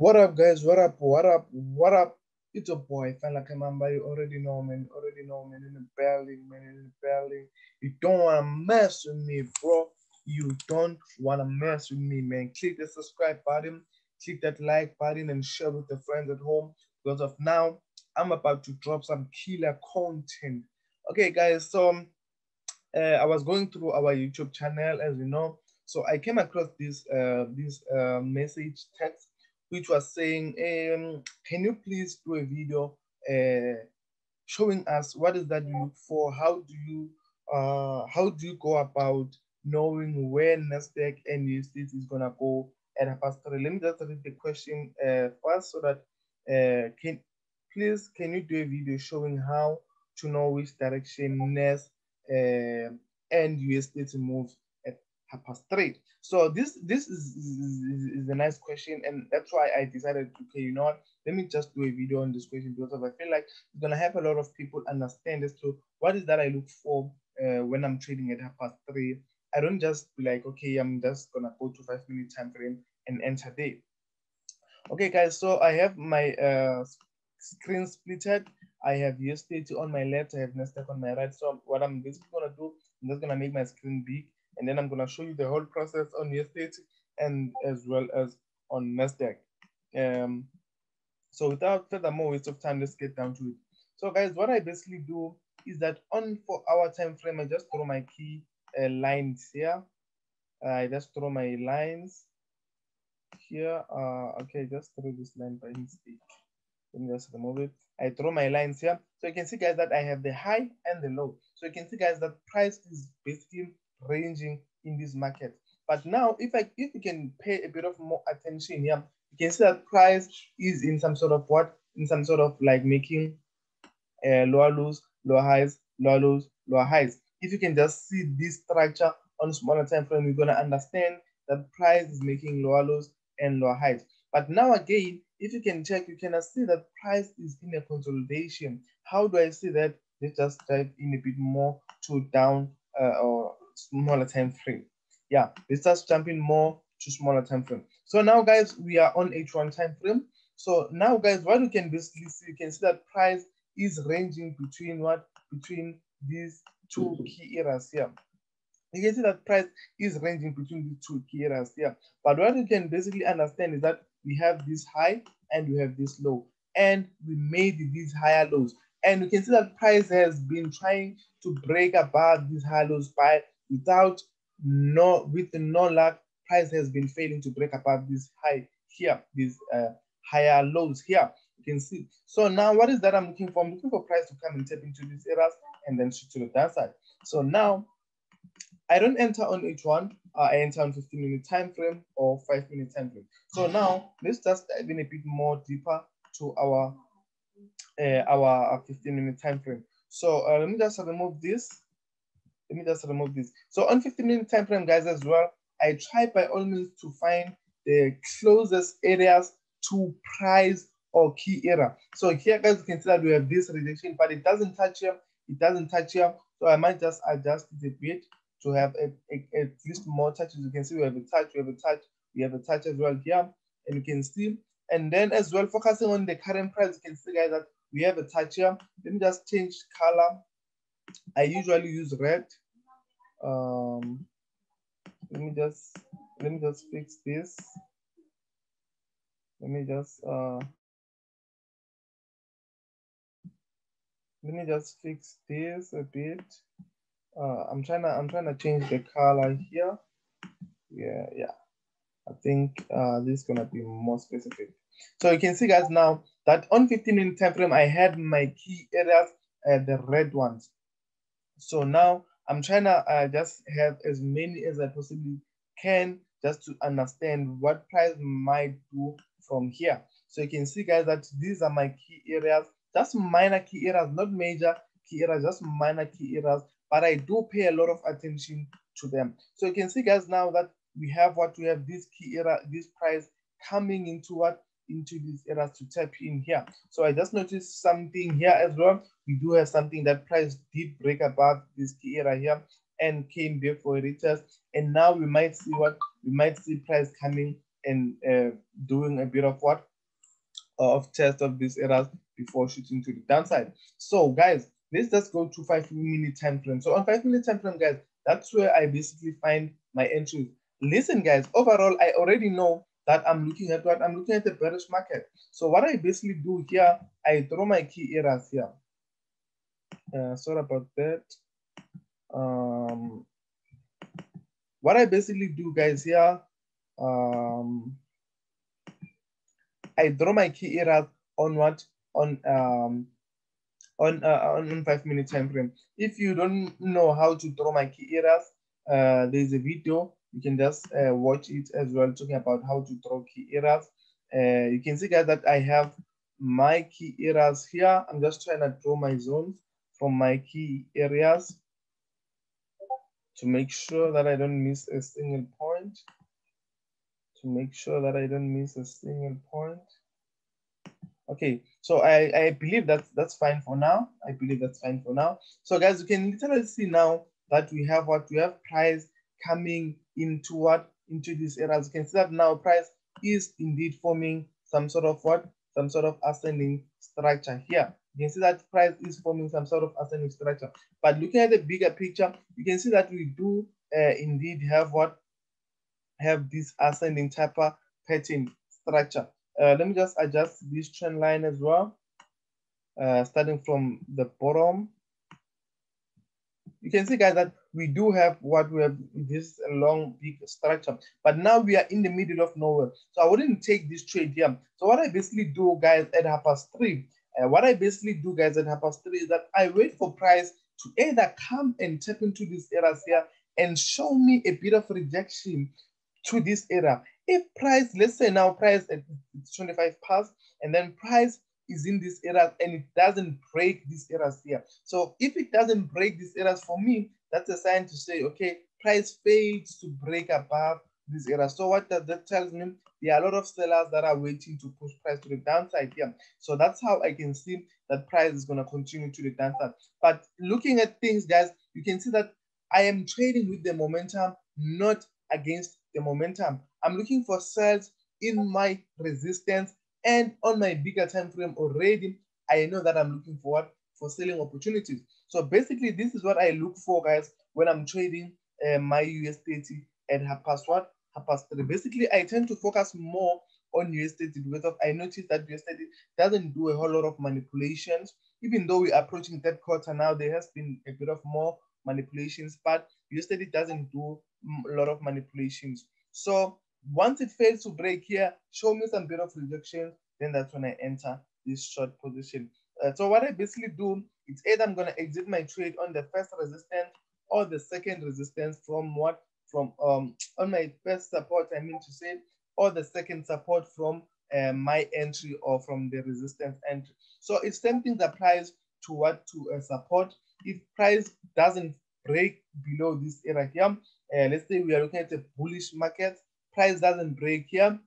What up, guys? What up? What up? What up? It's your boy, Fan like Mamba. You already know, man. You already know, man. In the building, man. In the building. You don't want to mess with me, bro. You don't want to mess with me, man. Click the subscribe button, click that like button, and share with your friends at home. Because of now, I'm about to drop some killer content. Okay, guys. So I was going through our YouTube channel, as you know. So I came across this message text which was saying, can you please do a video showing us what is that you look for? How do you go about knowing where Nasdaq and USDT is gonna go at a faster rate? Let me just read the question first so that can you do a video showing how to know which direction NAS and USDT move at 3:30? So this is a nice question, and that's why I decided, okay, you know what, let me just do a video on this question, because I feel like it's gonna help a lot of people understand as to what is that I look for when I'm trading at 3:30. I don't just be like, okay, I'm just gonna go to 5-minute time frame and enter there. Okay, guys, so I have my screen splitted. I have USDT on my left, I have Nasdaq on my right. So what I'm basically gonna do, I'm just gonna make my screen big, and then I'm gonna show you the whole process on USDT and as well as on Nasdaq. So without further more waste of time, let's get down to it. So guys, what I basically do is that on 4-hour time frame, I just draw my key lines here. I just draw my lines here. Okay, just draw this line by mistake. Let me just remove it. I draw my lines here. So you can see, guys, that I have the high and the low. So you can see, guys, that price is basically ranging in this market. But now, if you can pay a bit of more attention here, you can see that price is in some sort of what? In some sort of like making lower lows, lower highs, lower lows, lower highs. If you can just see this structure on smaller time frame, you're gonna understand that price is making lower lows and lower highs. But now again, if you can check, you can see that price is in a consolidation. How do I see that? Let's just dive in a bit more to down or smaller time frame. Yeah, let's just jump in more to smaller time frame. So now, guys, we are on H1 time frame. So now, guys, what you can basically see, you can see that price is ranging between what? Between these two key areas here. You can see that price is ranging between these two key areas here. But what you can basically understand is that we have this high and we have this low, and we made these higher lows. And you can see that price has been trying to break above these high lows, but with no luck, price has been failing to break above this high here, these higher lows here. You can see. So now what is that I'm looking for? I'm looking for price to come and tap into these areas and then shoot to the downside. So now I don't enter on H1, I enter on 15-minute time frame or 5-minute time frame. So now let's just dive in a bit more deeper to our 15-minute time frame. So let me just remove this. So on 15-minute time frame, guys, as well, I try by all means to find the closest areas to price or key area. So here, guys, you can see that we have this rejection, but it doesn't touch here. It doesn't touch here. So I might just adjust it a bit to have at least more touches. You can see we have a touch, we have a touch as well here, and you can see. And then as well, focusing on the current price, you can see, guys, that we have a touch here. Let me just change color. I usually use red. Let me just fix this. Let me just fix this a bit. I'm trying to change the color here. Yeah. I think this is gonna be more specific. So you can see, guys, now that on 15-minute time frame, I had my key areas, the red ones. So now I'm trying to just have as many as I possibly can, just to understand what price might do from here. So you can see, guys, that these are my key areas, just minor key areas, not major key areas, just minor key areas, but I do pay a lot of attention to them. So you can see, guys, now that we have this key area, this price coming into into these areas to tap in here. So I just noticed something here as well. We do have something that price did break above this key area here and came back for a retest. And now we might see price coming and doing a bit of of test of these errors before shooting to the downside. So guys, let's just go to 5-minute time frame. So on 5-minute time frame, guys, that's where I basically find my entries. Listen, guys, overall, I already know that I'm looking at what? I'm looking at the bearish market. So what I basically do here, I draw my key errors here. Sorry about that. What I basically do, guys, here, I draw my key errors on what? On 5-minute time frame. If you don't know how to draw my key errors, there's a video you can just watch it as well, talking about how to draw key errors. You can see, guys, that I have my key errors here. I'm just trying to draw my zones from my key areas to make sure that I don't miss a single point. Okay, so I believe that's fine for now. So guys, you can literally see now that we have price coming into these areas. You can see that now price is indeed forming some sort of ascending structure here. You can see that price is forming some sort of ascending structure. But looking at the bigger picture, you can see that we do indeed have this ascending type of pattern structure. Let me just adjust this trend line as well. Starting from the bottom, you can see, guys, that we do have this long big structure, but now we are in the middle of nowhere. So I wouldn't take this trade here. So what I basically do, guys, at 3:30, is that I wait for price to either come and tap into these areas here and show me a bit of rejection to this area. If price, let's say now price at 25 past, and then price is in this area and it doesn't break these areas here. So if it doesn't break these areas, for me, that's a sign to say, okay, price fails to break above this area. So what that tells me? There are a lot of sellers that are waiting to push price to the downside here. So that's how I can see that price is going to continue to the downside. But looking at things, guys, you can see that I am trading with the momentum, not against the momentum. I'm looking for sales in my resistance, and on my bigger time frame already, I know that I'm looking for selling opportunities. So basically, this is what I look for, guys, when I'm trading my US30 at 3:30. Basically, I tend to focus more on US30 because I noticed that US30 doesn't do a whole lot of manipulations. Even though we're approaching that quarter now, there has been a bit of more manipulations, but US30 doesn't do a lot of manipulations. So once it fails to break here, show me some bit of rejection, then that's when I enter this short position. So what I basically do, it's either I'm going to exit my trade on the first resistance or the second resistance from on my first support, I mean to say, or the second support from my entry or from the resistance entry. So if same thing applies to support. If price doesn't break below this area here, let's say we are looking at a bullish market, price doesn't break here,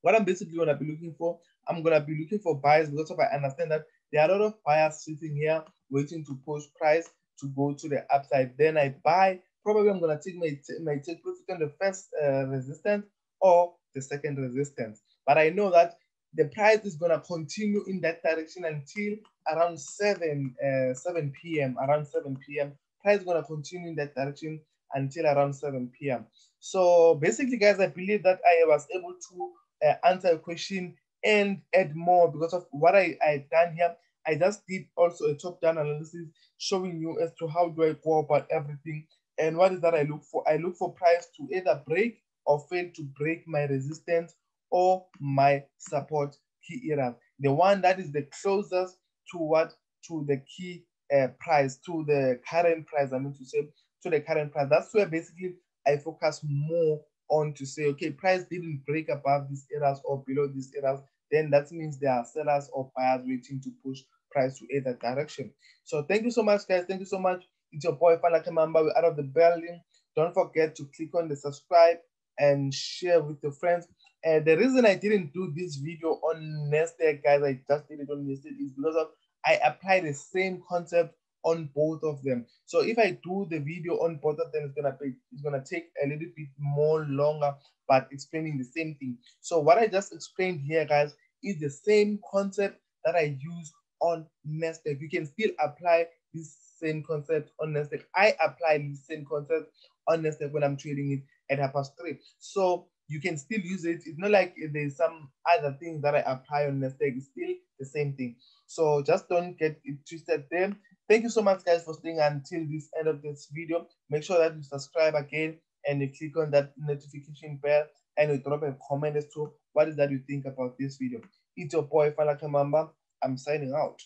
what I'm basically going to be looking for, I'm going to be looking for buyers, because I understand that there are a lot of buyers sitting here waiting to push price to go to the upside. Then I buy. Probably I'm going to take my take profit on the first resistance or the second resistance. But I know that the price is going to continue in that direction until around 7 p.m. Around 7 p.m. Price is going to continue in that direction until around 7 p.m. So basically, guys, I believe that I was able to answer a question and add more because of what I've done here. I just did also a top-down analysis showing you as to how do I go about everything and what is that I look for. I look for price to either break or fail to break my resistance or my support key area. The one that is the closest to the key price, to the current price, I mean to say, to the current price. That's where basically I focus more on to say, okay, price didn't break above these areas or below these areas, then that means there are sellers or buyers waiting to push price to either direction. So thank you so much, guys. Thank you so much. It's your boy Fanaka Mamba. We're out of the building. Don't forget to click on the subscribe and share with your friends. And the reason I didn't do this video on Nasdaq, guys, I just did it on Nasdaq, is because of I apply the same concept on both of them. So if I do the video on both of them, it's gonna take a little bit more longer, but explaining the same thing. So what I just explained here, guys, is the same concept that I use on Nasdaq. You can still apply this same concept on Nasdaq. I apply this same concept on Nasdaq when I'm trading it at 3:30. So you can still use it. It's not like there's some other things that I apply on Nasdaq. It's still the same thing. So just don't get it twisted there. Thank you so much, guys, for staying until this end of this video. Make sure that you subscribe again and you click on that notification bell and you drop a comment as to what is that you think about this video. It's your boy Falaka Mamba. I'm signing out.